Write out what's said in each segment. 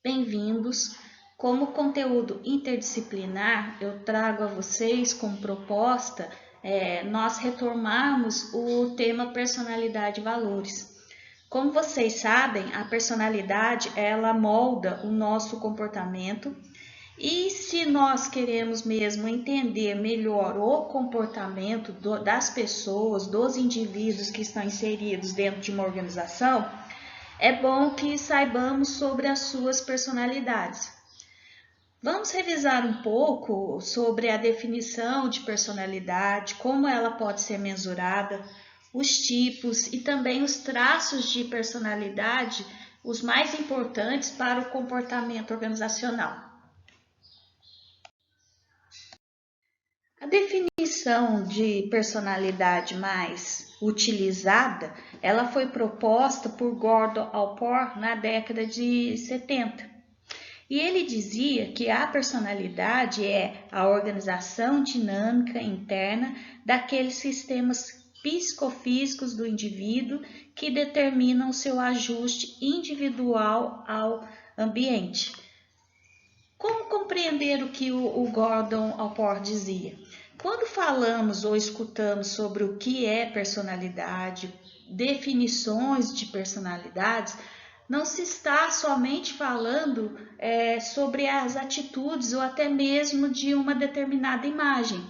bem-vindos. Como conteúdo interdisciplinar, eu trago a vocês como proposta nós retomarmos o tema personalidade e valores. Como vocês sabem, a personalidade ela molda o nosso comportamento e se nós queremos mesmo entender melhor o comportamento das pessoas, dos indivíduos que estão inseridos dentro de uma organização, é bom que saibamos sobre as suas personalidades. Vamos revisar um pouco sobre a definição de personalidade, como ela pode ser mensurada, os tipos e também os traços de personalidade, os mais importantes para o comportamento organizacional. A definição de personalidade mais utilizada, ela foi proposta por Gordon Allport na década de 70. E ele dizia que a personalidade é a organização dinâmica interna daqueles sistemas psicofísicos do indivíduo que determinam o seu ajuste individual ao ambiente. Como compreender o que o Gordon Allport dizia? Quando falamos ou escutamos sobre o que é personalidade, definições de personalidades, não se está somente falando sobre as atitudes ou até mesmo de uma determinada imagem,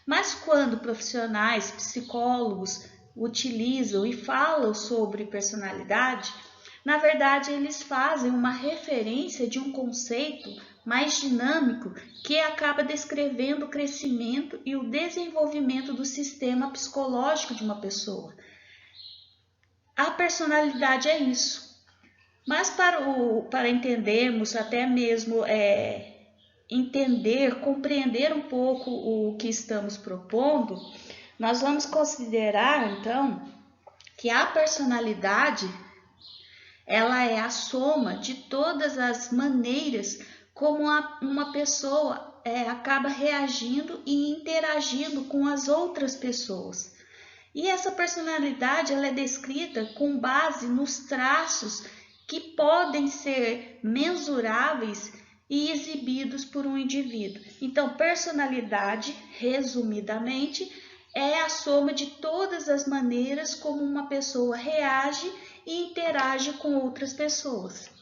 mas quando profissionais, psicólogos utilizam e falam sobre personalidade, na verdade eles fazem uma referência de um conceito mais dinâmico que acaba descrevendo o crescimento e o desenvolvimento do sistema psicológico de uma pessoa. A personalidade é isso. Mas para entendermos, até mesmo entender, compreender um pouco o que estamos propondo, nós vamos considerar, então, que a personalidade ela é a soma de todas as maneiras como uma pessoa acaba reagindo e interagindo com as outras pessoas. E essa personalidade ela é descrita com base nos traços que podem ser mensuráveis e exibidos por um indivíduo. Então, personalidade, resumidamente, é a soma de todas as maneiras como uma pessoa reage e interage com outras pessoas.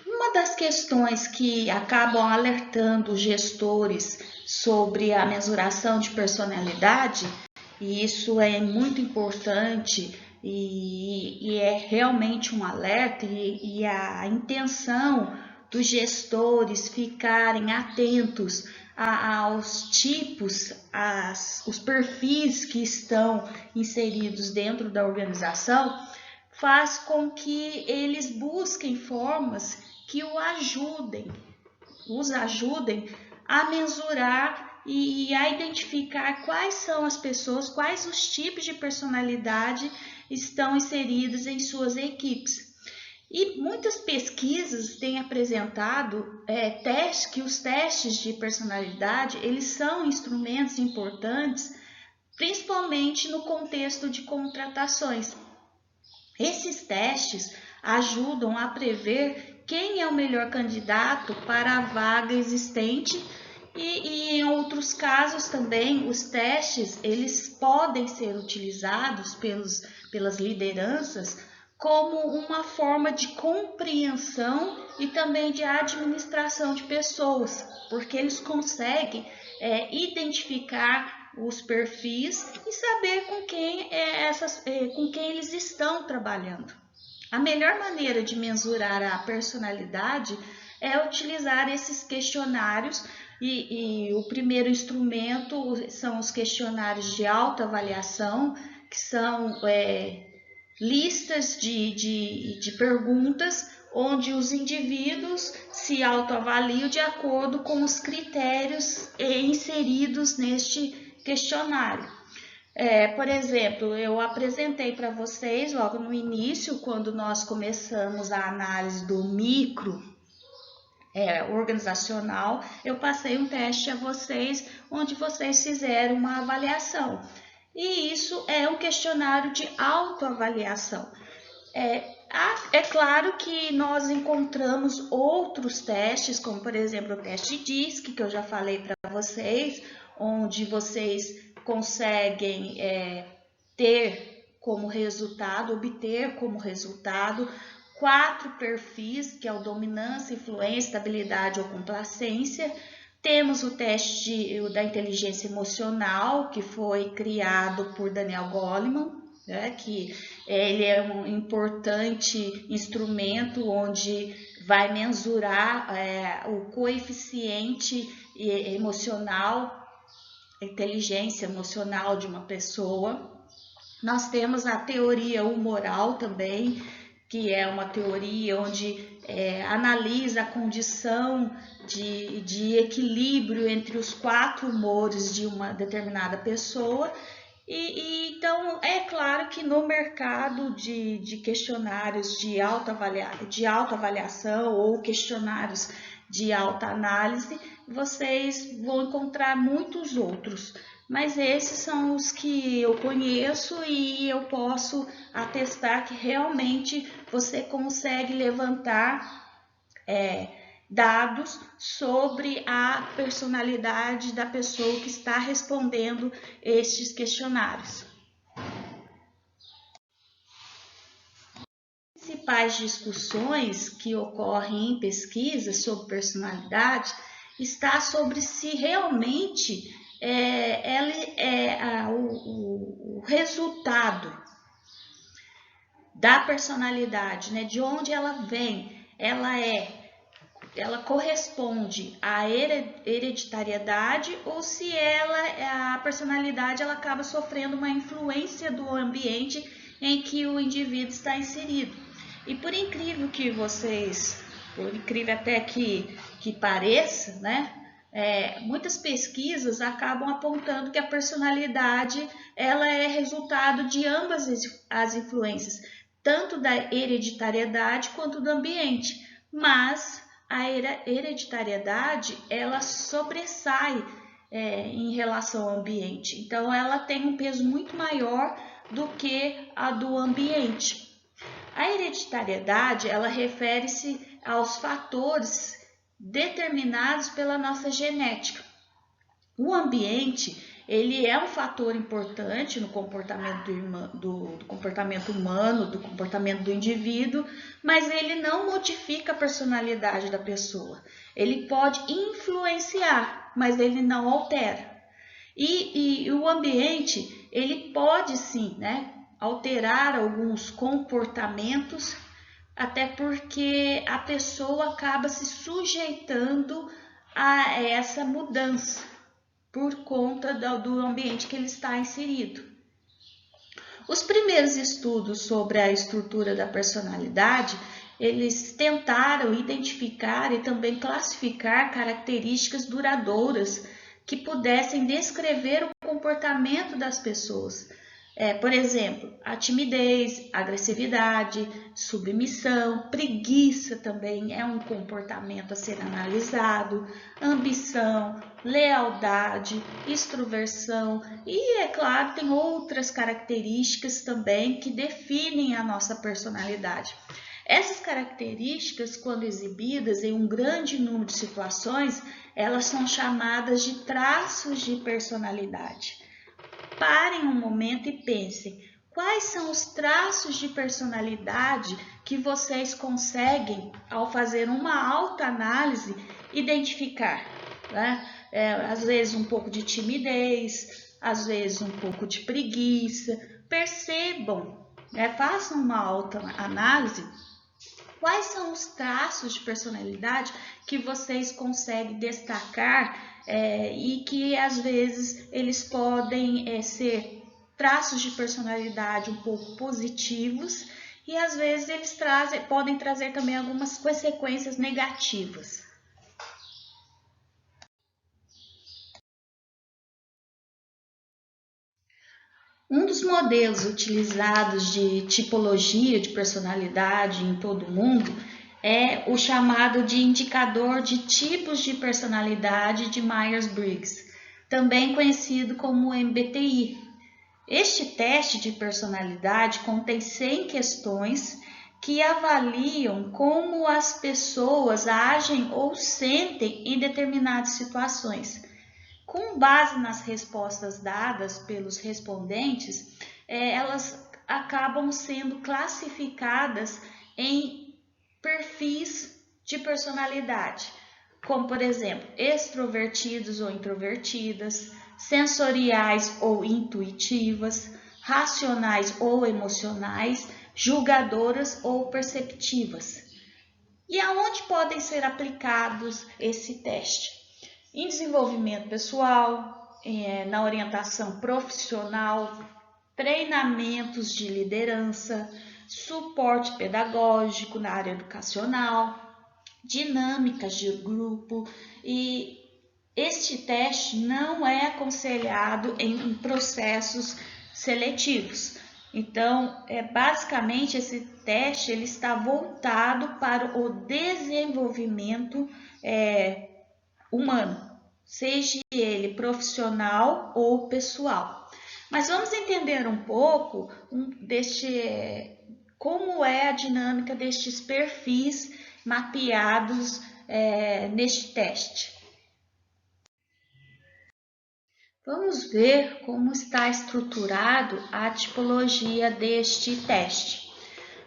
Uma das questões que acabam alertando os gestores sobre a mensuração de personalidade, e isso é muito importante e é realmente um alerta, e a intenção dos gestores ficarem atentos aos tipos, os perfis que estão inseridos dentro da organização, faz com que eles busquem formas que os ajudem a mensurar e a identificar quais são as pessoas, quais os tipos de personalidade estão inseridos em suas equipes. E muitas pesquisas têm apresentado que os testes de personalidade eles são instrumentos importantes, principalmente no contexto de contratações. Esses testes ajudam a prever quem é o melhor candidato para a vaga existente e em outros casos também os testes eles podem ser utilizados pelas lideranças como uma forma de compreensão e também de administração de pessoas, porque eles conseguem identificar os perfis e saber com quem eles estão trabalhando. A melhor maneira de mensurar a personalidade é utilizar esses questionários e o primeiro instrumento são os questionários de autoavaliação, que são listas de perguntas onde os indivíduos se autoavaliam de acordo com os critérios inseridos neste questionário. Por exemplo, eu apresentei para vocês logo no início, quando nós começamos a análise do micro organizacional, eu passei um teste a vocês, onde vocês fizeram uma avaliação. E isso é um questionário de autoavaliação. É claro que nós encontramos outros testes, como por exemplo o teste DISC, que eu já falei para vocês, onde vocês conseguem obter como resultado 4 perfis, que é o dominância, influência, estabilidade ou complacência. Temos o teste da inteligência emocional, que foi criado por Daniel Goleman, né, que ele é um importante instrumento onde vai mensurar o coeficiente emocional, a inteligência emocional de uma pessoa. Nós temos a teoria humoral também, que é uma teoria onde analisa a condição de equilíbrio entre os 4 humores de uma determinada pessoa. Então, é claro que no mercado de questionários de autoavaliação ou questionários de autoanálise, vocês vão encontrar muitos outros. Mas esses são os que eu conheço e eu posso atestar que realmente você consegue levantar dados sobre a personalidade da pessoa que está respondendo estes questionários. As principais discussões que ocorrem em pesquisas sobre personalidade está sobre se realmente o resultado da personalidade, né, de onde ela vem, ela corresponde à hereditariedade ou se a personalidade ela acaba sofrendo uma influência do ambiente em que o indivíduo está inserido. E por incrível até que pareça, né, muitas pesquisas acabam apontando que a personalidade ela é resultado de ambas as influências, tanto da hereditariedade quanto do ambiente, mas a hereditariedade ela sobressai em relação ao ambiente, então ela tem um peso muito maior do que a do ambiente. A hereditariedade ela refere-se aos fatores determinados pela nossa genética. O ambiente ele é um fator importante no comportamento do comportamento humano, do comportamento do indivíduo, mas ele não modifica a personalidade da pessoa. Ele pode influenciar, mas ele não altera. E o ambiente ele pode sim, né, alterar alguns comportamentos, até porque a pessoa acaba se sujeitando a essa mudança por conta do ambiente que ele está inserido. Os primeiros estudos sobre a estrutura da personalidade, eles tentaram identificar e também classificar características duradouras que pudessem descrever o comportamento das pessoas. Por exemplo, a timidez, a agressividade, submissão, preguiça também é um comportamento a ser analisado, ambição, lealdade, extroversão e, é claro, tem outras características também que definem a nossa personalidade. Essas características, quando exibidas em um grande número de situações, elas são chamadas de traços de personalidade. Parem um momento e pensem, quais são os traços de personalidade que vocês conseguem, ao fazer uma autoanálise, identificar, né? Às vezes um pouco de timidez, às vezes um pouco de preguiça. Percebam, façam uma autoanálise. Quais são os traços de personalidade que vocês conseguem destacar e que às vezes eles podem ser traços de personalidade um pouco positivos e às vezes eles podem trazer também algumas consequências negativas. Um dos modelos utilizados de tipologia de personalidade em todo o mundo é o chamado de indicador de tipos de personalidade de Myers-Briggs, também conhecido como MBTI. Este teste de personalidade contém 100 questões que avaliam como as pessoas agem ou sentem em determinadas situações. Com base nas respostas dadas pelos respondentes, elas acabam sendo classificadas em perfis de personalidade, como, por exemplo, extrovertidos ou introvertidas, sensoriais ou intuitivas, racionais ou emocionais, julgadoras ou perceptivas. E aonde podem ser aplicados esse teste? Em desenvolvimento pessoal, na orientação profissional, treinamentos de liderança, suporte pedagógico na área educacional, dinâmicas de grupo, e este teste não é aconselhado em processos seletivos. Então, basicamente, esse teste ele está voltado para o desenvolvimento humano, seja ele profissional ou pessoal. Mas vamos entender um pouco como é a dinâmica destes perfis mapeados neste teste. Vamos ver como está estruturado a tipologia deste teste.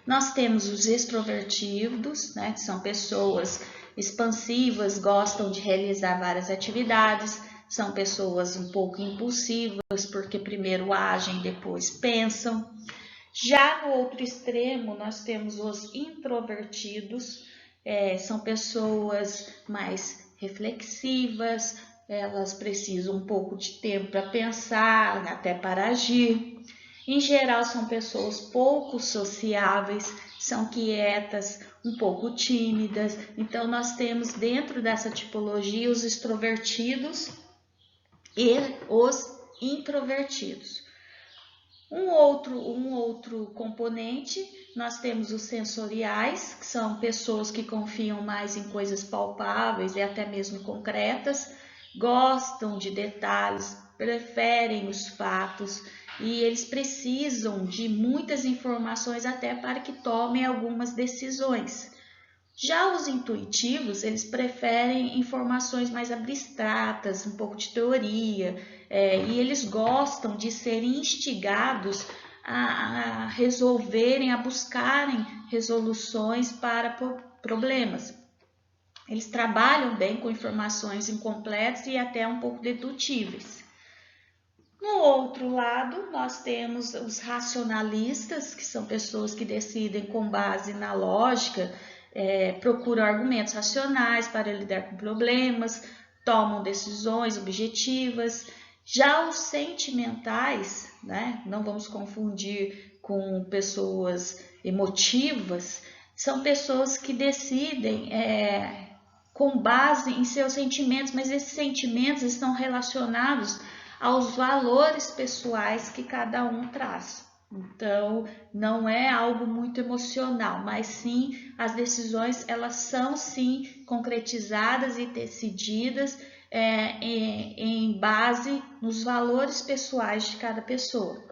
Nós temos os extrovertidos, né, que são pessoas expansivas, gostam de realizar várias atividades, são pessoas um pouco impulsivas, porque primeiro agem, depois pensam. Já no outro extremo, nós temos os introvertidos, são pessoas mais reflexivas, elas precisam um pouco de tempo para pensar, até para agir. Em geral, são pessoas pouco sociáveis, são quietas, um pouco tímidas. Então, nós temos dentro dessa tipologia os extrovertidos e os introvertidos. Um outro componente, nós temos os sensoriais, que são pessoas que confiam mais em coisas palpáveis e até mesmo concretas, gostam de detalhes, preferem os fatos e eles precisam de muitas informações até para que tomem algumas decisões. Já os intuitivos, eles preferem informações mais abstratas, um pouco de teoria, e eles gostam de serem instigados a resolverem, a buscarem resoluções para problemas. Eles trabalham bem com informações incompletas e até um pouco dedutíveis. No outro lado, nós temos os racionalistas, que são pessoas que decidem com base na lógica, procuram argumentos racionais para lidar com problemas, tomam decisões objetivas. Já os sentimentais, né, não vamos confundir com pessoas emotivas, são pessoas que decidem com base em seus sentimentos, mas esses sentimentos estão relacionados aos valores pessoais que cada um traz. Então, não é algo muito emocional, mas sim as decisões elas são sim concretizadas e decididas em base nos valores pessoais de cada pessoa.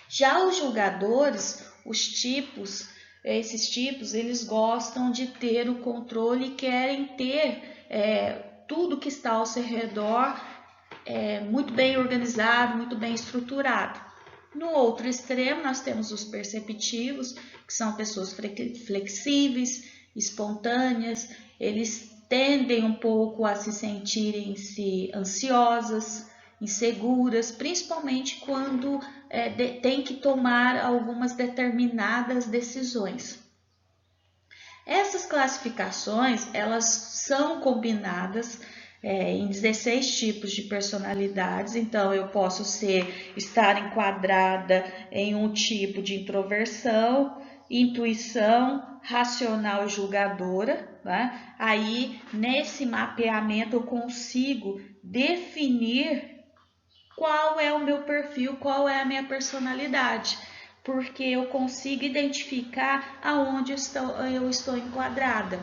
Já os julgadores, esses tipos, eles gostam de ter o controle e querem ter tudo que está ao seu redor muito bem organizado, muito bem estruturado. No outro extremo, nós temos os perceptivos, que são pessoas flexíveis, espontâneas, eles tendem um pouco a se sentirem-se ansiosas, inseguras, principalmente quando tem que tomar algumas determinadas decisões. Essas classificações, elas são combinadas em 16 tipos de personalidades, então eu posso estar enquadrada em um tipo de introversão, intuição, racional e julgadora, né? Aí, nesse mapeamento, eu consigo definir qual é o meu perfil, qual é a minha personalidade, porque eu consigo identificar aonde eu estou enquadrada.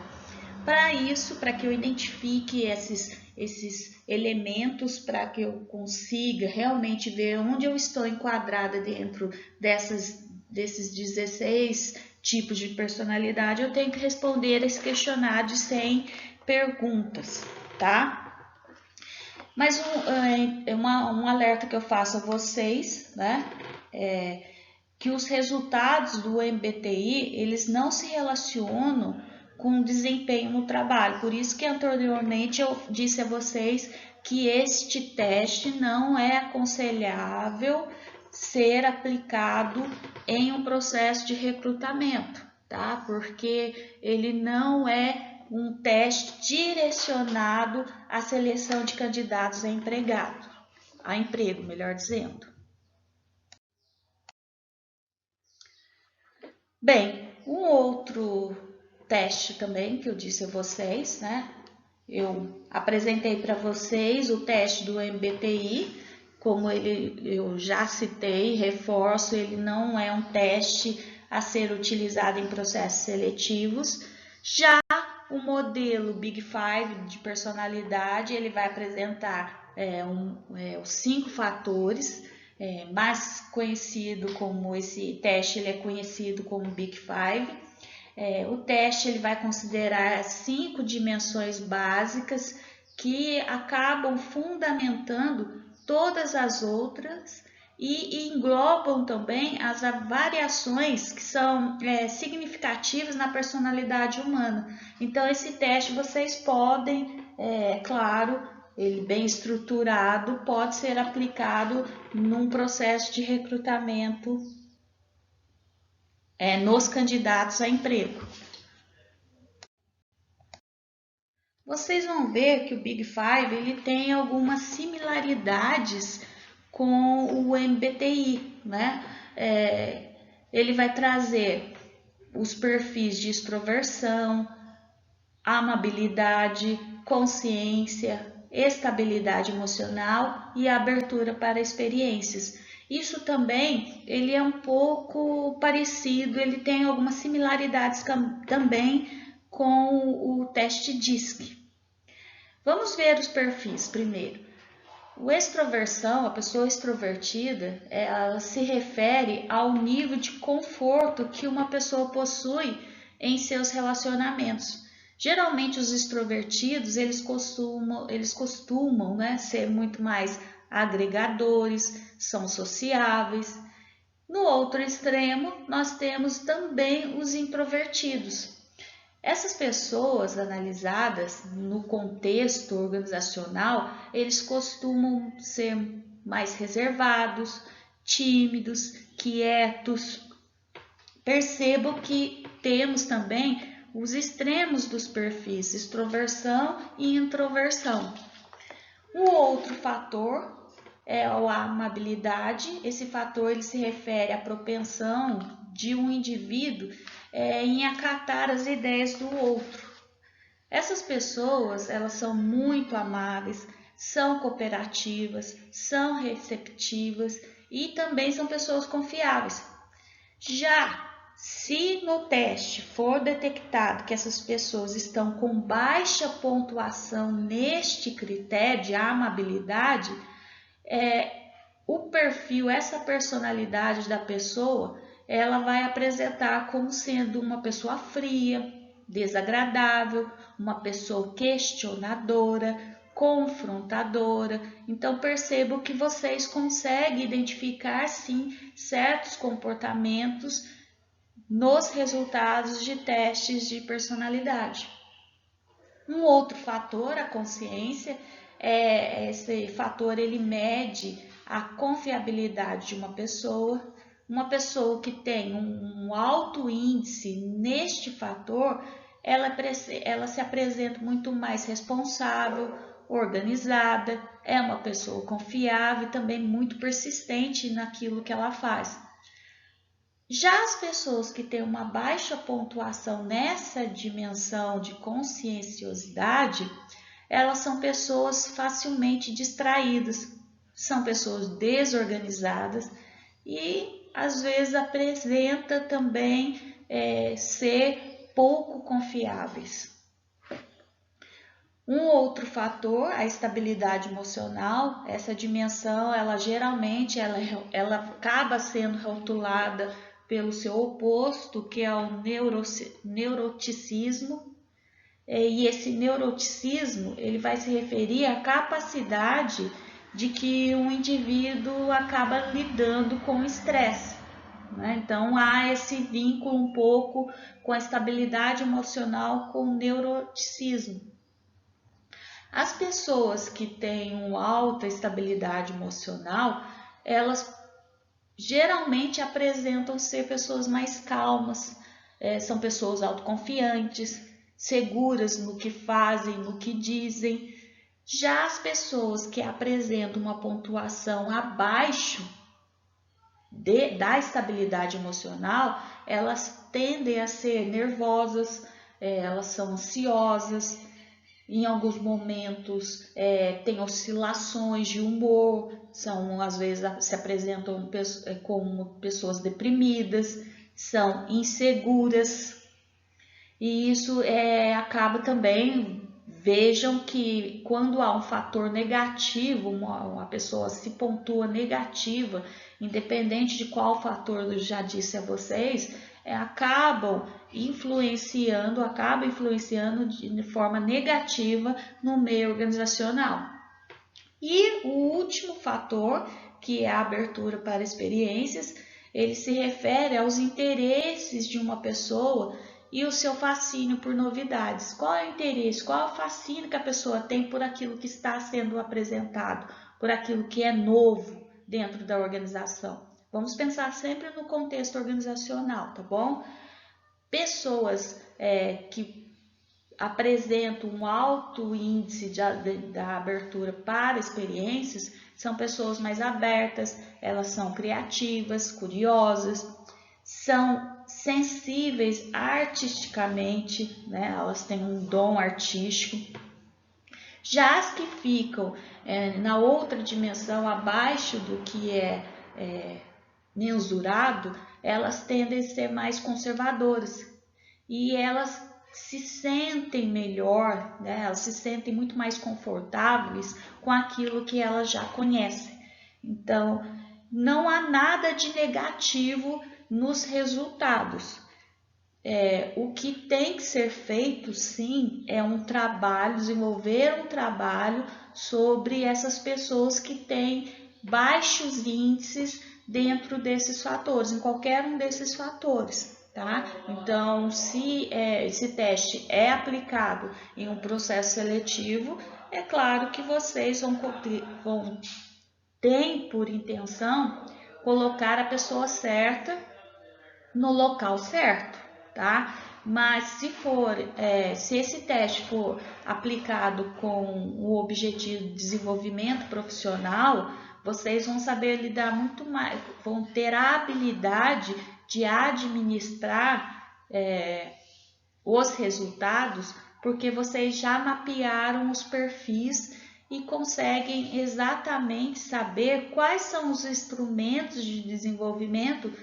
Para isso, para que eu identifique esses elementos, para que eu consiga realmente ver onde eu estou enquadrada dentro desses 16 tipos de personalidade, eu tenho que responder esse questionário de 100 perguntas, tá? Mas um alerta que eu faço a vocês, né? Que os resultados do MBTI, eles não se relacionam com o desempenho no trabalho. Por isso que anteriormente eu disse a vocês que este teste não é aconselhável ser aplicado em um processo de recrutamento, tá? Porque ele não é um teste direcionado à seleção de candidatos a emprego, melhor dizendo. Bem, um outro teste também que eu disse a vocês, né? Eu apresentei para vocês o teste do MBTI, como eu já citei, reforço, ele não é um teste a ser utilizado em processos seletivos. Já o modelo Big Five de personalidade, ele vai apresentar os 5 fatores, mais conhecido como esse teste, ele é conhecido como Big Five. O teste ele vai considerar 5 dimensões básicas que acabam fundamentando todas as outras e englobam também as variações que são significativas na personalidade humana. Então, esse teste vocês podem, claro, ele bem estruturado, pode ser aplicado num processo de recrutamento nos candidatos a emprego. Vocês vão ver que o Big Five ele tem algumas similaridades com o MBTI, né? Ele vai trazer os perfis de extroversão, amabilidade, consciência, estabilidade emocional e abertura para experiências. Isso também ele é um pouco parecido, ele tem algumas similaridades também com o teste DISC. Vamos ver os perfis primeiro. O extroversão, a pessoa extrovertida, ela se refere ao nível de conforto que uma pessoa possui em seus relacionamentos. Geralmente os extrovertidos, eles costumam ser muito mais agregadores, são sociáveis. No outro extremo, nós temos também os introvertidos. Essas pessoas analisadas no contexto organizacional, eles costumam ser mais reservados, tímidos, quietos. Percebam que temos também os extremos dos perfis, extroversão e introversão. Um outro fator é a amabilidade. Esse fator ele se refere à propensão de um indivíduo em acatar as ideias do outro. Essas pessoas, elas são muito amáveis, são cooperativas, são receptivas e também são pessoas confiáveis. Já se no teste for detectado que essas pessoas estão com baixa pontuação neste critério de amabilidade, o perfil, essa personalidade da pessoa, ela vai apresentar como sendo uma pessoa fria, desagradável, uma pessoa questionadora, confrontadora. Então percebo que vocês conseguem identificar sim certos comportamentos nos resultados de testes de personalidade. Um outro fator, a consciência, esse fator ele mede a confiabilidade de uma pessoa que tem um alto índice neste fator, ela se apresenta muito mais responsável, organizada, é uma pessoa confiável e também muito persistente naquilo que ela faz. Já as pessoas que têm uma baixa pontuação nessa dimensão de conscienciosidade, elas são pessoas facilmente distraídas, são pessoas desorganizadas e às vezes apresenta também ser pouco confiáveis. Um outro fator, a estabilidade emocional, essa dimensão, ela geralmente ela acaba sendo rotulada pelo seu oposto, que é o neuroticismo. E esse neuroticismo, ele vai se referir à capacidade de que um indivíduo acaba lidando com o estresse, né? Então, há esse vínculo um pouco com a estabilidade emocional com o neuroticismo. As pessoas que têm uma alta estabilidade emocional, elas geralmente apresentam ser pessoas mais calmas, são pessoas autoconfiantes, seguras no que fazem, no que dizem. Já as pessoas que apresentam uma pontuação abaixo da estabilidade emocional, elas tendem a ser nervosas, elas são ansiosas, em alguns momentos tem oscilações de humor, às vezes se apresentam como pessoas deprimidas, são inseguras, e isso acaba também, vejam que quando há um fator negativo, uma pessoa se pontua negativa, independente de qual fator eu já disse a vocês, acaba influenciando de forma negativa no meio organizacional. E o último fator, que é a abertura para experiências, ele se refere aos interesses de uma pessoa e o seu fascínio por novidades. Qual é o interesse, qual é o fascínio que a pessoa tem por aquilo que está sendo apresentado, por aquilo que é novo dentro da organização. Vamos pensar sempre no contexto organizacional, tá bom? Pessoas que apresentam um alto índice da abertura para experiências são pessoas mais abertas, elas são criativas, curiosas, são sensíveis artisticamente, né? Elas têm um dom artístico. Já as que ficam na outra dimensão, abaixo do que é mensurado, elas tendem a ser mais conservadoras e elas se sentem melhor, né? Elas se sentem muito mais confortáveis com aquilo que elas já conhecem. Então, não há nada de negativo nos resultados. O que tem que ser feito, sim, é desenvolver um trabalho sobre essas pessoas que têm baixos índices dentro desses fatores, em qualquer um desses fatores, tá? Então, se esse teste é aplicado em um processo seletivo, é claro que vocês têm por intenção colocar a pessoa certa no local certo, tá? Mas se esse teste for aplicado com o objetivo de desenvolvimento profissional, vocês vão saber lidar muito mais, vão ter a habilidade de administrar os resultados, porque vocês já mapearam os perfis e conseguem exatamente saber quais são os instrumentos de desenvolvimento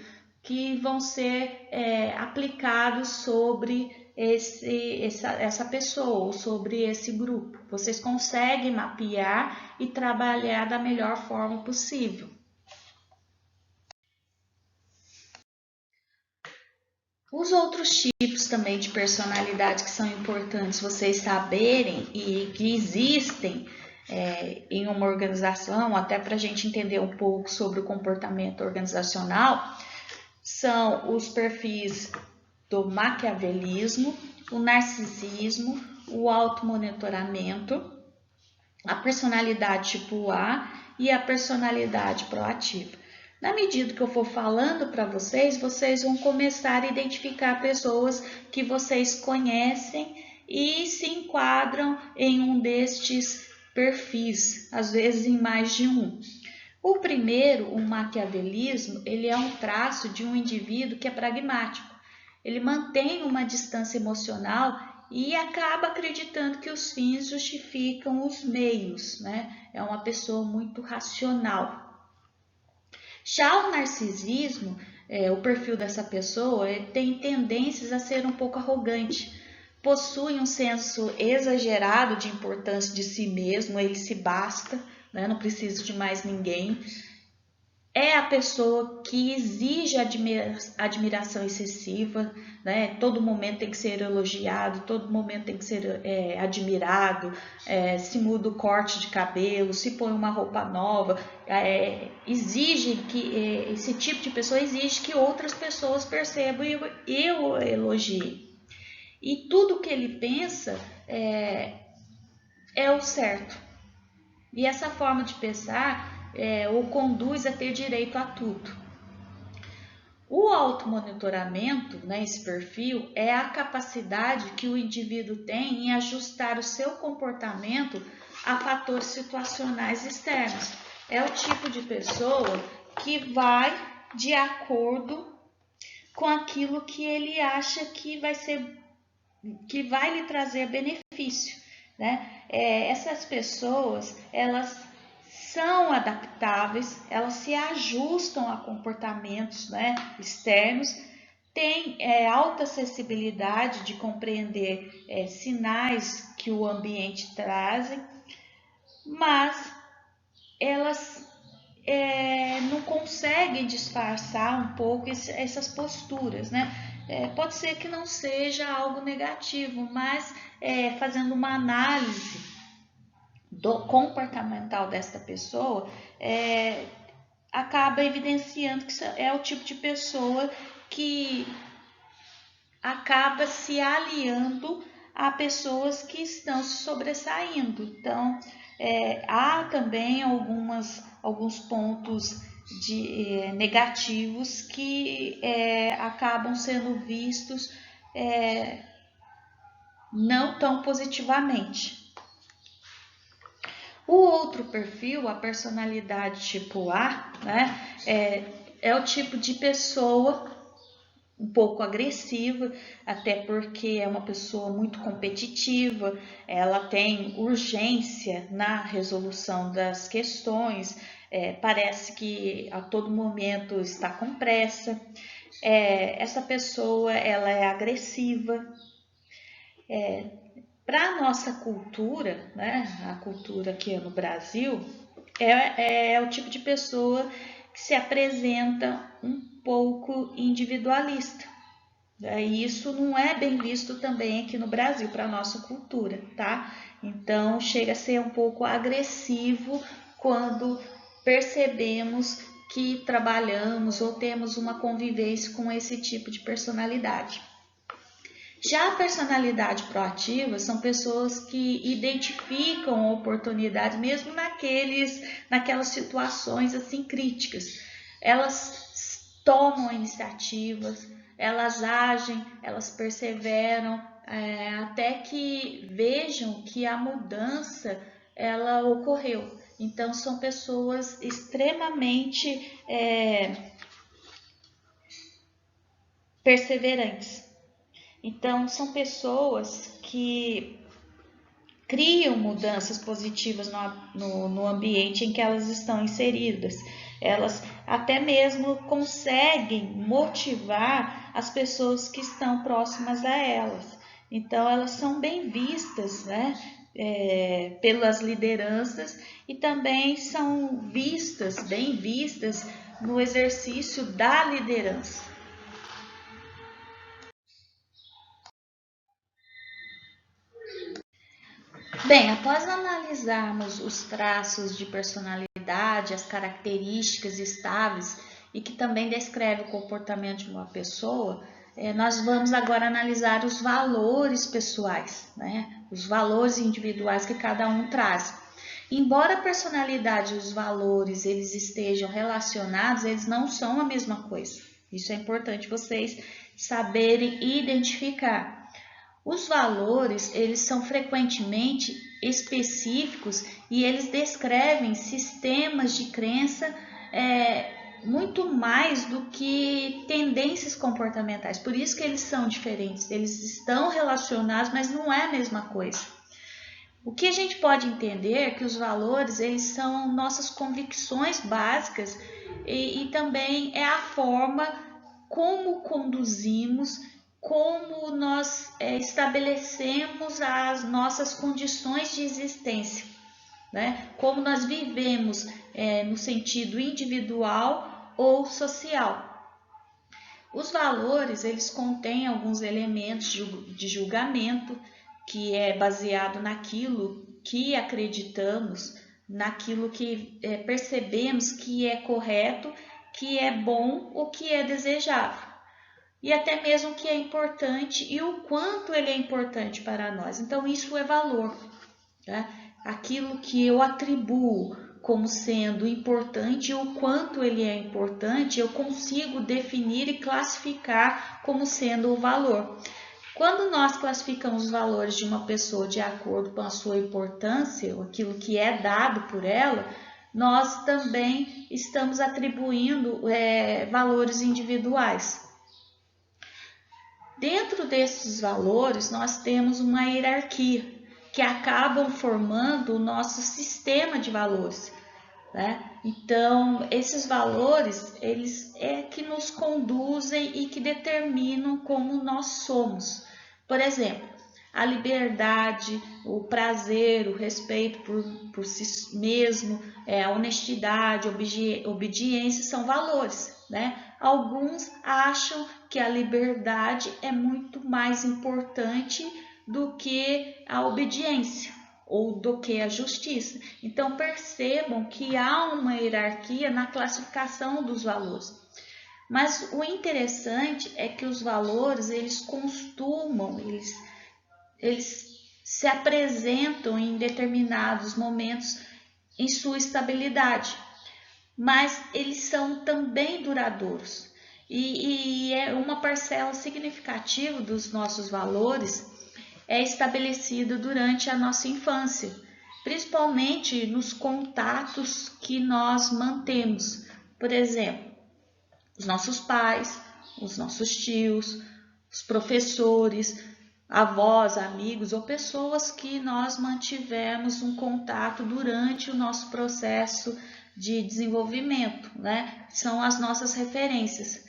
que vão ser aplicados sobre essa pessoa ou sobre esse grupo. Vocês conseguem mapear e trabalhar da melhor forma possível. Os outros tipos também de personalidade que são importantes vocês saberem e que existem em uma organização, até para a gente entender um pouco sobre o comportamento organizacional, são os perfis do maquiavelismo, o narcisismo, o automonitoramento, a personalidade tipo A e a personalidade proativa. Na medida que eu for falando para vocês, vocês vão começar a identificar pessoas que vocês conhecem e se enquadram em um destes perfis, às vezes em mais de um. O primeiro, o maquiavelismo, ele é um traço de um indivíduo que é pragmático. Ele mantém uma distância emocional e acaba acreditando que os fins justificam os meios, né? É uma pessoa muito racional. Já o narcisismo, o perfil dessa pessoa, tem tendências a ser um pouco arrogante. Possui um senso exagerado de importância de si mesmo, ele se basta, né? Não precisa de mais ninguém. é a pessoa que exige admiração excessiva, né? Todo momento tem que ser elogiado, todo momento tem que ser admirado, se muda o corte de cabelo, se põe uma roupa nova, exige que esse tipo de pessoa exige que outras pessoas percebam e o elogiem. E tudo que ele pensa é o certo. E essa forma de pensar o conduz a ter direito a tudo. O automonitoramento, né, esse perfil, é a capacidade que o indivíduo tem em ajustar o seu comportamento a fatores situacionais externos. É o tipo de pessoa que vai de acordo com aquilo que ele acha que vai lhe trazer benefício, né? Essas pessoas, elas são adaptáveis, elas se ajustam a comportamentos, né, externos, têm alta acessibilidade de compreender sinais que o ambiente traz, mas elas não conseguem disfarçar um pouco essas posturas, né? Pode ser que não seja algo negativo, mas fazendo uma análise do comportamental desta pessoa, acaba evidenciando que é o tipo de pessoa que acaba se aliando a pessoas que estão se sobressaindo. Então, há também alguns pontos negativos que acabam sendo vistos não tão positivamente. O outro perfil, a personalidade tipo A, né, é o tipo de pessoa um pouco agressiva, até porque é uma pessoa muito competitiva, ela tem urgência na resolução das questões, parece que a todo momento está com pressa. Essa pessoa ela é agressiva. Para a nossa cultura, né, a cultura aqui no Brasil, é o tipo de pessoa que se apresenta um pouco individualista. E isso não é bem visto também aqui no Brasil, para a nossa cultura, tá? Então, chega a ser um pouco agressivo quando percebemos que trabalhamos ou temos uma convivência com esse tipo de personalidade. Já a personalidade proativa são pessoas que identificam oportunidades mesmo naquelas situações assim críticas. Elas tomam iniciativas, elas agem, elas perseveram até que vejam que a mudança ela ocorreu. Então são pessoas extremamente perseverantes. Então, são pessoas que criam mudanças positivas no ambiente em que elas estão inseridas. Elas até mesmo conseguem motivar as pessoas que estão próximas a elas. Então, elas são bem vistas, né, pelas lideranças e também são bem vistas no exercício da liderança. Bem, após analisarmos os traços de personalidade, as características estáveis e que também descreve o comportamento de uma pessoa, nós vamos agora analisar os valores pessoais, né? Os valores individuais que cada um traz. Embora a personalidade e os valores eles estejam relacionados, eles não são a mesma coisa. Isso é importante vocês saberem identificar. Os valores, eles são frequentemente específicos e eles descrevem sistemas de crença muito mais do que tendências comportamentais. Por isso que eles são diferentes, eles estão relacionados, mas não é a mesma coisa. O que a gente pode entender é que os valores, eles são nossas convicções básicas e também é a forma como conduzimos, como nós estabelecemos as nossas condições de existência, né? Como nós vivemos no sentido individual ou social. Os valores, eles contêm alguns elementos de julgamento, que é baseado naquilo que acreditamos, naquilo que percebemos que é correto, que é bom ou que é desejável. E até mesmo que é importante e o quanto ele é importante para nós. Então, isso é valor, tá? Aquilo que eu atribuo como sendo importante e o quanto ele é importante, eu consigo definir e classificar como sendo o valor. Quando nós classificamos os valores de uma pessoa de acordo com a sua importância, aquilo que é dado por ela, nós também estamos atribuindo valores individuais. Dentro desses valores, nós temos uma hierarquia que acabam formando o nosso sistema de valores, né? Então, esses valores, eles que nos conduzem e que determinam como nós somos. Por exemplo, a liberdade, o prazer, o respeito por si mesmo, a honestidade, obediência são valores, né? Alguns acham que a liberdade é muito mais importante do que a obediência ou do que a justiça. Então percebam que há uma hierarquia na classificação dos valores. Mas o interessante é que os valores, eles costumam, eles se apresentam em determinados momentos em sua estabilidade, mas eles são também duradouros. E é uma parcela significativa dos nossos valores é estabelecida durante a nossa infância, principalmente nos contatos que nós mantemos. Por exemplo, os nossos pais, os nossos tios, os professores, avós, amigos ou pessoas que nós mantivemos um contato durante o nosso processo de desenvolvimento, né? São as nossas referências.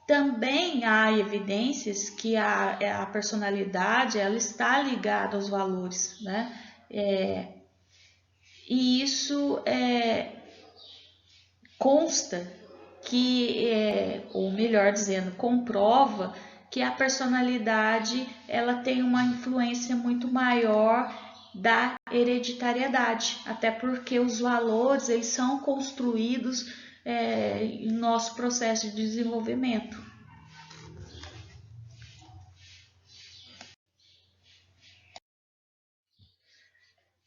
Também há evidências que a personalidade ela está ligada aos valores, né? E isso consta que, ou melhor dizendo, comprova que a personalidade ela tem uma influência muito maior da hereditariedade, até porque os valores eles são construídos em nosso processo de desenvolvimento.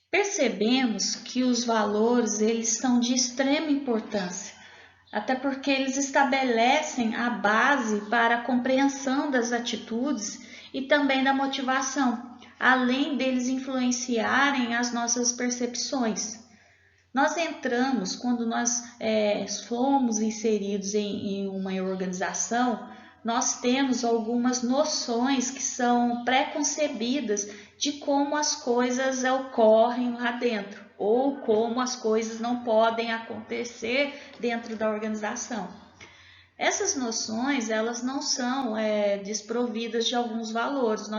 Percebemos que os valores eles são de extrema importância, até porque eles estabelecem a base para a compreensão das atitudes e também da motivação, além deles influenciarem as nossas percepções. Nós entramos, quando nós fomos inseridos em uma organização, nós temos algumas noções que são pré-concebidas de como as coisas ocorrem lá dentro, ou como as coisas não podem acontecer dentro da organização. Essas noções, elas não são desprovidas de alguns valores.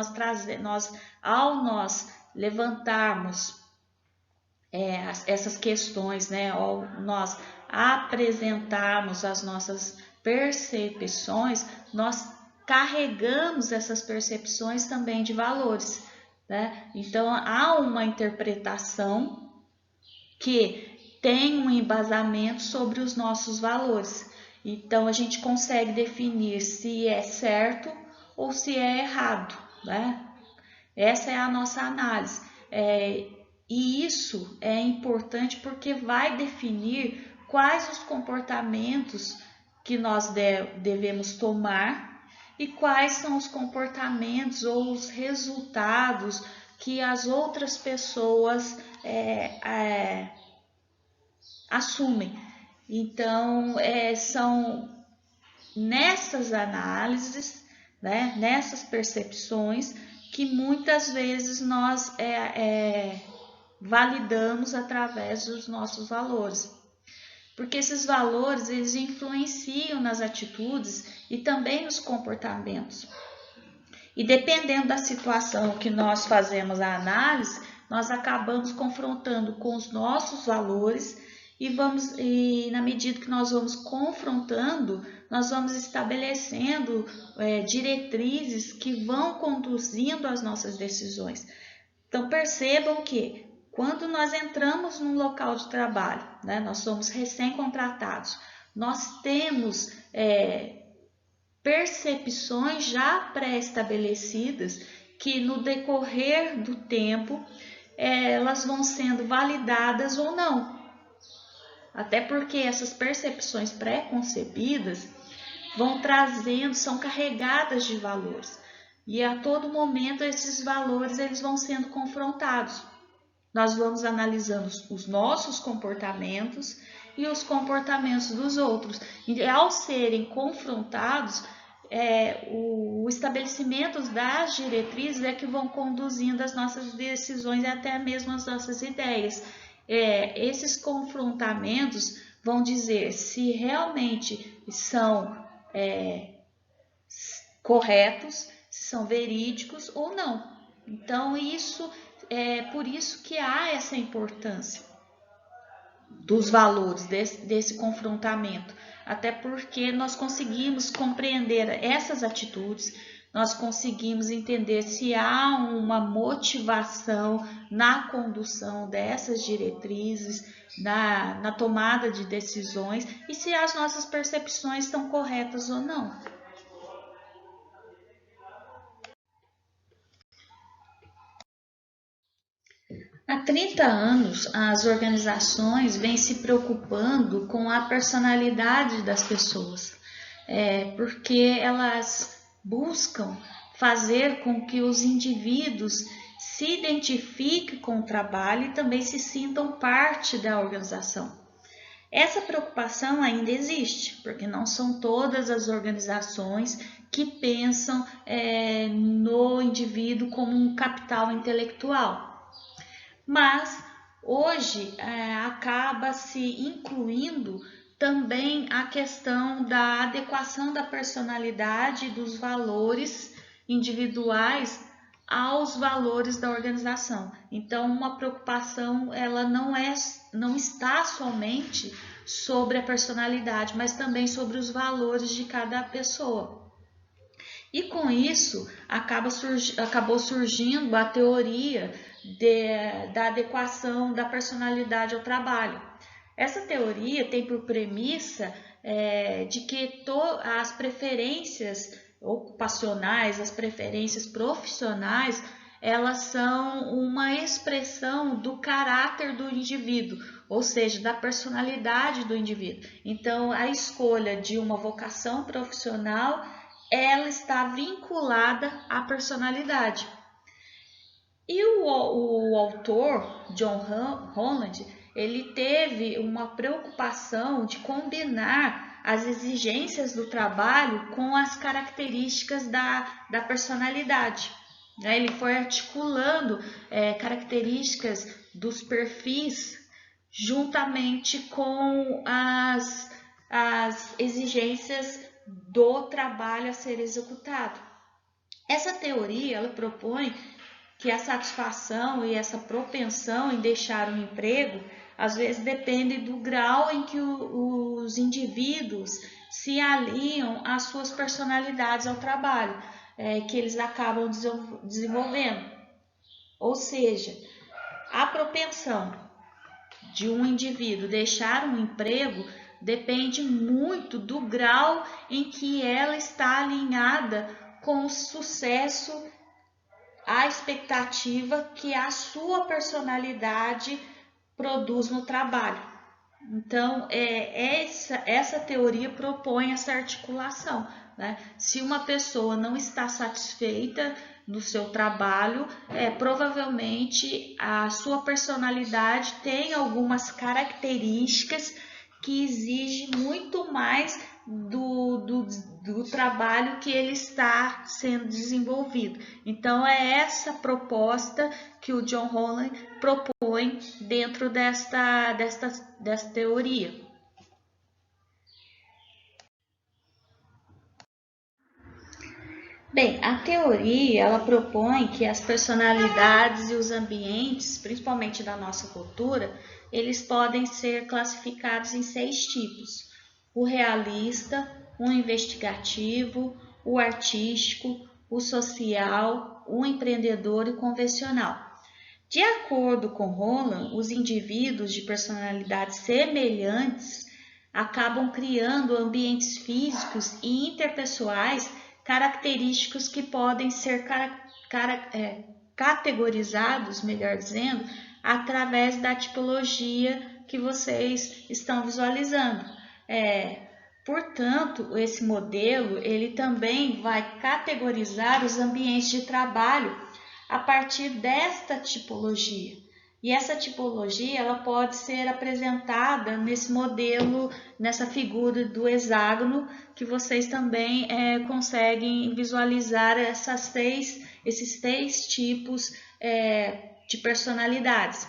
Ao nós levantarmos essas questões, né, ao nós apresentarmos as nossas percepções, nós carregamos essas percepções também de valores, né? Então há uma interpretação que tem um embasamento sobre os nossos valores. Então a gente consegue definir se é certo ou se é errado, né? Essa é a nossa análise. E isso é importante porque vai definir quais os comportamentos que nós devemos tomar e quais são os comportamentos ou os resultados que as outras pessoas assumem. Então, são nessas análises, né, nessas percepções, que muitas vezes nós validamos através dos nossos valores. Porque esses valores, eles influenciam nas atitudes e também nos comportamentos. E dependendo da situação que nós fazemos a análise, nós acabamos confrontando com os nossos valores e na medida que nós vamos confrontando, nós vamos estabelecendo diretrizes que vão conduzindo as nossas decisões. Então percebam que quando nós entramos num local de trabalho, né, nós somos recém-contratados, nós temos percepções já pré-estabelecidas que no decorrer do tempo elas vão sendo validadas ou não. Até porque essas percepções pré-concebidas vão trazendo, são carregadas de valores. E a todo momento esses valores eles vão sendo confrontados. Nós vamos analisando os nossos comportamentos e os comportamentos dos outros. E ao serem confrontados, o estabelecimento das diretrizes é que vão conduzindo as nossas decisões e até mesmo as nossas ideias. Esses confrontamentos vão dizer se realmente são corretos, se são verídicos ou não. Então, por isso que há essa importância dos valores desse confrontamento, até porque nós conseguimos compreender essas atitudes, nós conseguimos entender se há uma motivação na condução dessas diretrizes, na tomada de decisões e se as nossas percepções estão corretas ou não. Há 30 anos, as organizações vêm se preocupando com a personalidade das pessoas, porque elas buscam fazer com que os indivíduos se identifiquem com o trabalho e também se sintam parte da organização. Essa preocupação ainda existe, porque não são todas as organizações que pensam no indivíduo como um capital intelectual. Mas hoje acaba se incluindo também a questão da adequação da personalidade e dos valores individuais aos valores da organização. Então, uma preocupação ela não está somente sobre a personalidade, mas também sobre os valores de cada pessoa. E com isso acabou surgindo a teoria da adequação da personalidade ao trabalho. Essa teoria tem por premissa de que as preferências ocupacionais, as preferências profissionais, elas são uma expressão do caráter do indivíduo, ou seja, da personalidade do indivíduo. Então, a escolha de uma vocação profissional ela está vinculada à personalidade. E o autor, John Holland, ele teve uma preocupação de combinar as exigências do trabalho com as características da personalidade. Ele foi articulando características dos perfis juntamente com as exigências do trabalho a ser executado. Essa teoria ela propõe que a satisfação e essa propensão em deixar um emprego às vezes depende do grau em que os indivíduos se alinham às suas personalidades ao trabalho que eles acabam desenvolvendo. Ou seja, a propensão de um indivíduo deixar um emprego depende muito do grau em que ela está alinhada com o sucesso, a expectativa que a sua personalidade produz no trabalho. Então, essa teoria propõe essa articulação, né? Se uma pessoa não está satisfeita no seu trabalho, provavelmente a sua personalidade tem algumas características que exigem muito mais do trabalho que ele está sendo desenvolvido. Então, é essa proposta que o John Holland propõe dentro desta teoria. Bem, a teoria ela propõe que as personalidades e os ambientes, principalmente da nossa cultura, eles podem ser classificados em 6 tipos: o realista, o investigativo, o artístico, o social, o empreendedor e o convencional. De acordo com Roland, os indivíduos de personalidades semelhantes acabam criando ambientes físicos e interpessoais característicos que podem ser categorizados, melhor dizendo, através da tipologia que vocês estão visualizando. Portanto, esse modelo ele também vai categorizar os ambientes de trabalho a partir desta tipologia. E essa tipologia ela pode ser apresentada nesse modelo, nessa figura do hexágono, que vocês também conseguem visualizar esses 3 tipos de personalidades.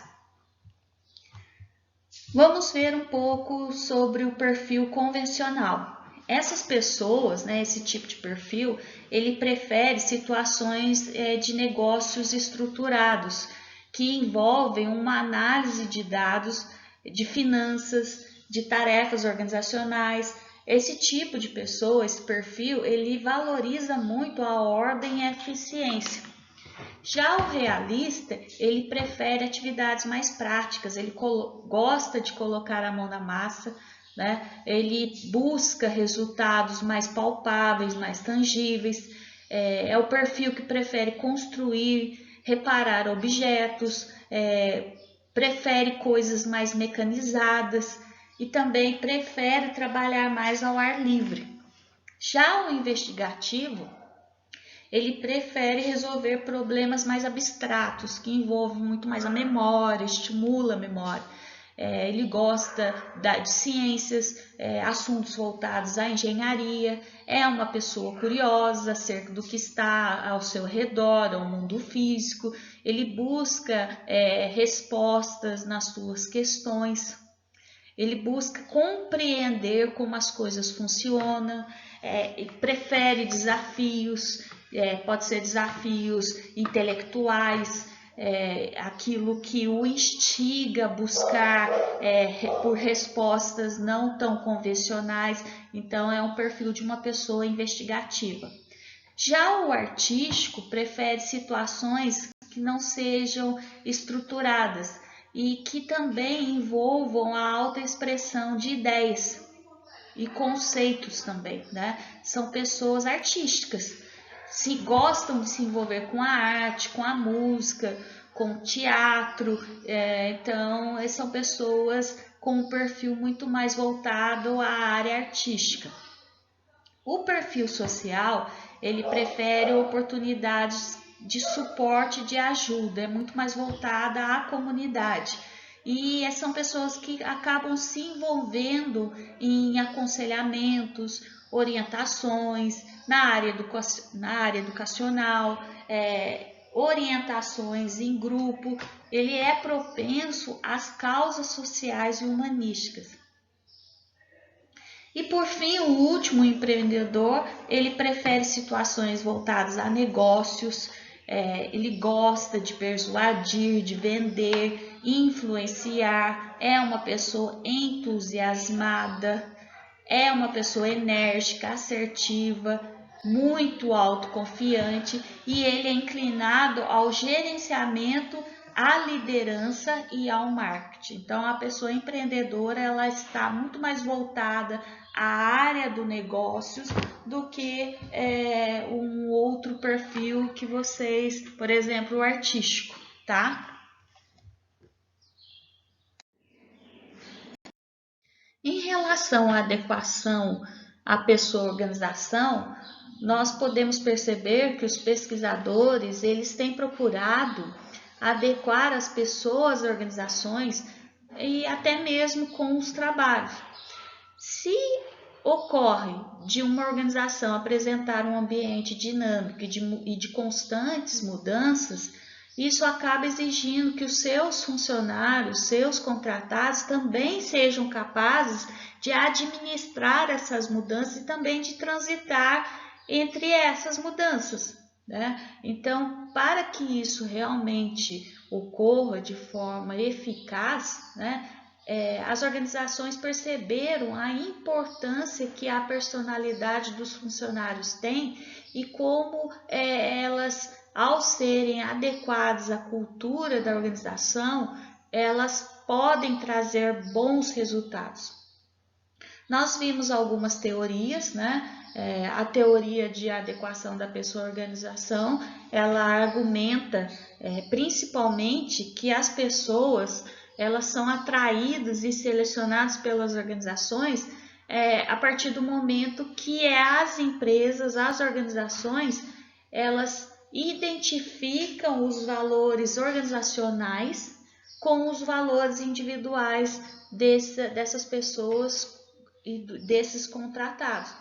Vamos ver um pouco sobre o perfil convencional. Essas pessoas, esse tipo de perfil, ele prefere situações de negócios estruturados, que envolvem uma análise de dados, de finanças, de tarefas organizacionais. Esse tipo de pessoa, esse perfil, ele valoriza muito a ordem e a eficiência. Já o realista, ele prefere atividades mais práticas, ele gosta de colocar a mão na massa, ele busca resultados mais palpáveis, mais tangíveis, é o perfil que prefere construir, reparar objetos, prefere coisas mais mecanizadas e também prefere trabalhar mais ao ar livre. Já o investigativo, ele prefere resolver problemas mais abstratos, que envolvem muito mais a memória, estimula a memória. Ele gosta de ciências, assuntos voltados à engenharia, é uma pessoa curiosa acerca do que está ao seu redor, ao mundo físico, ele busca respostas nas suas questões, ele busca compreender como as coisas funcionam, prefere desafios, pode ser desafios intelectuais, aquilo que o instiga a buscar por respostas não tão convencionais. Então, é um perfil de uma pessoa investigativa. Já o artístico prefere situações que não sejam estruturadas e que também envolvam a autoexpressão de ideias e conceitos também, São pessoas artísticas, se gostam de se envolver com a arte, com a música, com o teatro, então são pessoas com um perfil muito mais voltado à área artística. O perfil social, ele prefere oportunidades de suporte, de ajuda, é muito mais voltada à comunidade. E são pessoas que acabam se envolvendo em aconselhamentos, orientações na área educacional, orientações em grupo. Ele é propenso às causas sociais e humanísticas. E por fim, o último, empreendedor, ele prefere situações voltadas a negócios, ele gosta de persuadir, de vender, influenciar, é uma pessoa entusiasmada, é uma pessoa enérgica, assertiva, muito autoconfiante e ele é inclinado ao gerenciamento, à liderança e ao marketing. Então, a pessoa empreendedora ela está muito mais voltada à área do negócios do que um outro perfil que vocês, por exemplo, o artístico, tá? Em relação à adequação à pessoa-organização, nós podemos perceber que os pesquisadores eles têm procurado adequar as pessoas às organizações e até mesmo com os trabalhos. Se ocorre de uma organização apresentar um ambiente dinâmico e de constantes mudanças, isso acaba exigindo que os seus funcionários, seus contratados também sejam capazes de administrar essas mudanças e também de transitar entre essas mudanças, né? Então, para que isso realmente ocorra de forma eficaz, né, as organizações perceberam a importância que a personalidade dos funcionários tem e como elas, ao serem adequadas à cultura da organização, elas podem trazer bons resultados. Nós vimos algumas teorias, né? A teoria de adequação da pessoa à organização, ela argumenta principalmente que as pessoas elas são atraídas e selecionadas pelas organizações a partir do momento que as empresas, as organizações, elas identificam os valores organizacionais com os valores individuais dessas pessoas e desses contratados.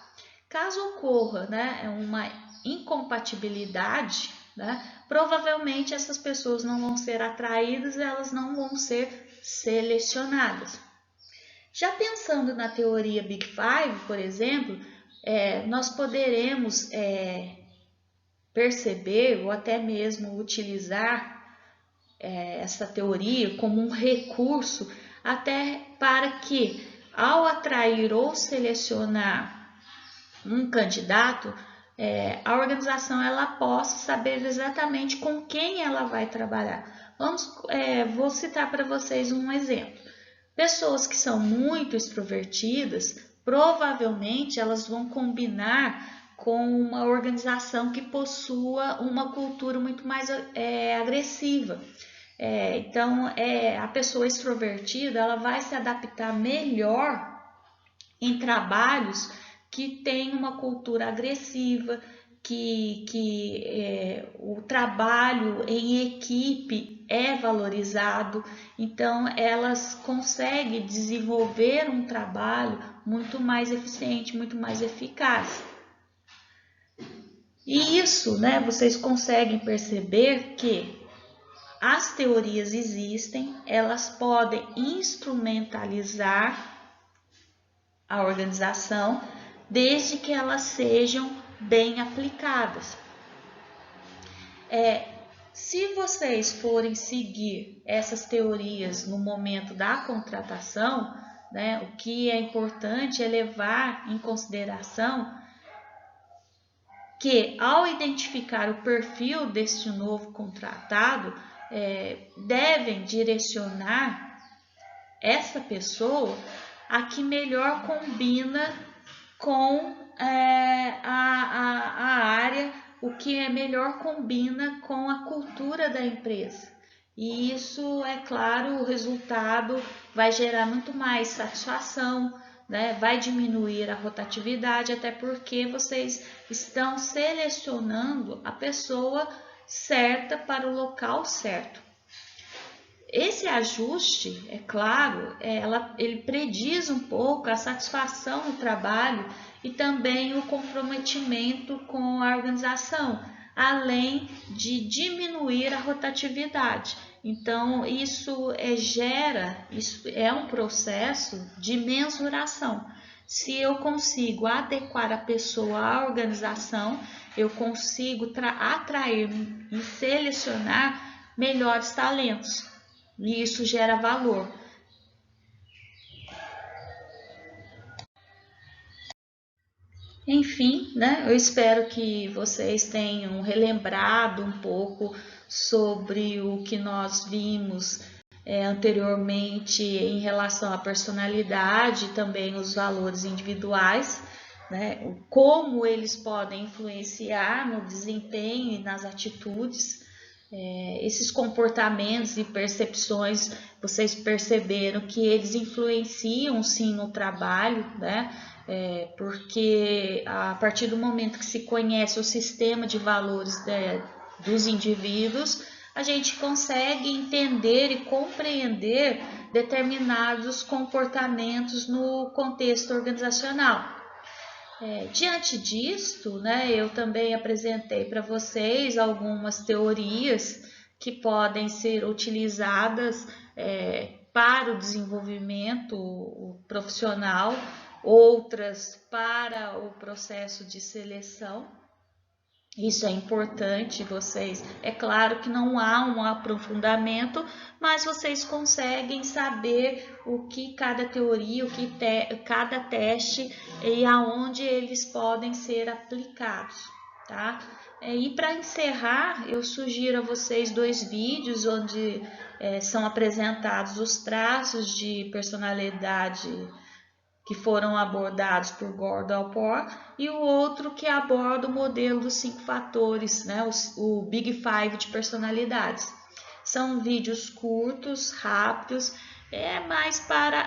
Caso ocorra, né, uma incompatibilidade, né, provavelmente essas pessoas não vão ser atraídas, elas não vão ser selecionadas. Já pensando na teoria Big Five, por exemplo, nós poderemos perceber ou até mesmo utilizar essa teoria como um recurso até para que, ao atrair ou selecionar um candidato, a organização ela possa saber exatamente com quem ela vai trabalhar. Vou citar para vocês um exemplo. Pessoas que são muito extrovertidas, provavelmente elas vão combinar com uma organização que possua uma cultura muito mais agressiva. Então, a pessoa extrovertida ela vai se adaptar melhor em trabalhos que têm uma cultura agressiva, que o trabalho em equipe é valorizado, então elas conseguem desenvolver um trabalho muito mais eficiente, muito mais eficaz. E isso, né, vocês conseguem perceber que as teorias existem, elas podem instrumentalizar a organização, desde que elas sejam bem aplicadas. Se vocês forem seguir essas teorias no momento da contratação, né, o que é importante é levar em consideração que, ao identificar o perfil deste novo contratado, devem direcionar essa pessoa a que melhor combina com a área, o que melhor combina com a cultura da empresa. E isso, é claro, o resultado vai gerar muito mais satisfação, né? Vai diminuir a rotatividade, até porque vocês estão selecionando a pessoa certa para o local certo. Esse ajuste, é claro, ele prediz um pouco a satisfação no trabalho e também o comprometimento com a organização, além de diminuir a rotatividade. Então, isso é um processo de mensuração. Se eu consigo adequar a pessoa à organização, eu consigo atrair e selecionar melhores talentos. E isso gera valor. Enfim, né, eu espero que vocês tenham relembrado um pouco sobre o que nós vimos anteriormente em relação à personalidade e também os valores individuais, né, como eles podem influenciar no desempenho e nas atitudes. Esses comportamentos e percepções, vocês perceberam que eles influenciam sim no trabalho, né? Porque a partir do momento que se conhece o sistema de valores dos indivíduos, a gente consegue entender e compreender determinados comportamentos no contexto organizacional. Diante disto, né, eu também apresentei para vocês algumas teorias que podem ser utilizadas para o desenvolvimento profissional, outras para o processo de seleção. Isso é importante, vocês. É claro que não há um aprofundamento, mas vocês conseguem saber o que cada teoria, o que cada teste e aonde eles podem ser aplicados, tá? E para encerrar, eu sugiro a vocês 2 vídeos onde são apresentados os traços de personalidade que foram abordados por Gordon Poor, e o outro que aborda o modelo dos 5 fatores, né, o Big Five de personalidades. São vídeos curtos, rápidos, mais para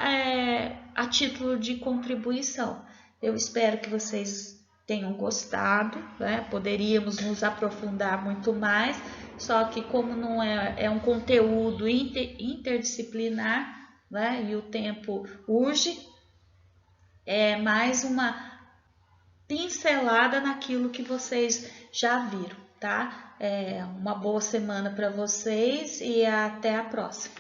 a título de contribuição. Eu espero que vocês tenham gostado, né? Poderíamos nos aprofundar muito mais, só que como não é um conteúdo interdisciplinar, né, e o tempo urge, é mais uma pincelada naquilo que vocês já viram, tá? Uma boa semana para vocês e até a próxima.